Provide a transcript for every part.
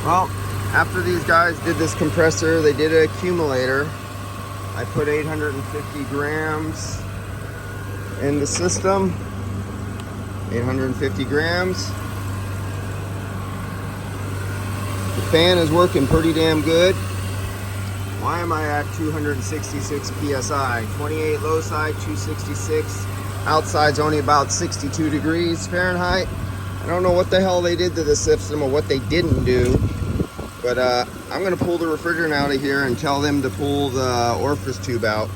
Well, after these guys did this compressor, they did an accumulator. I put 850 grams in the system. 850 grams. The fan is working pretty damn good. Why am I at 266 psi? 28 low side, 266. Outside's only about 62 degrees Fahrenheit. I don't know what the hell they did to the system or what they didn't do, but I'm gonna pull the refrigerant out of here and tell them to pull the orifice tube out.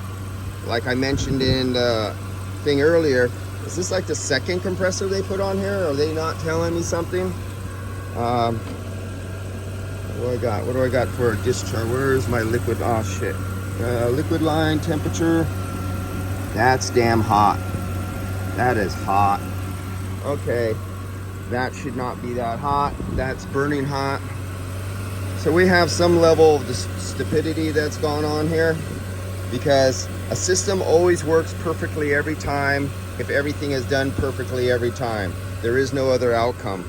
Like I mentioned in the thing earlier, is this like the second compressor they put on here? Are they not telling me something? What do I got for a discharge? Where's my liquid? Oh shit. Liquid line temperature. That's damn hot. That is hot. Okay. That should not be that hot. That's burning hot. So we have some level of stupidity that's gone on here, because a system always works perfectly every time if everything is done perfectly every time. There is no other outcome.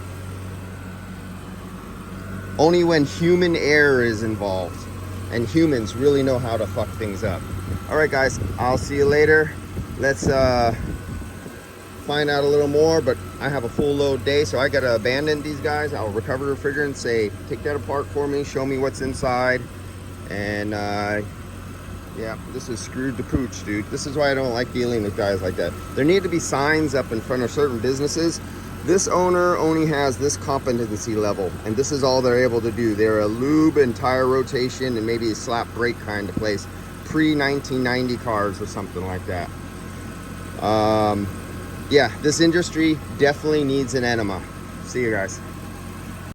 Only when human error is involved, and humans really know how to fuck things up. All right, guys, I'll see you later. Let's find out a little more, but I have a full load day, so I gotta abandon these guys. I'll recover the refrigerant and say, take that apart for me, show me what's inside. And yeah, this is screwed to pooch, dude. This is why I don't like dealing with guys like that. There need to be signs up in front of certain businesses. This owner only has this competency level, and this is all they're able to do. They're a lube and tire rotation and maybe a slap brake kind of place. Pre-1990 cars or something like that. Yeah, this industry definitely needs an enema. See you guys.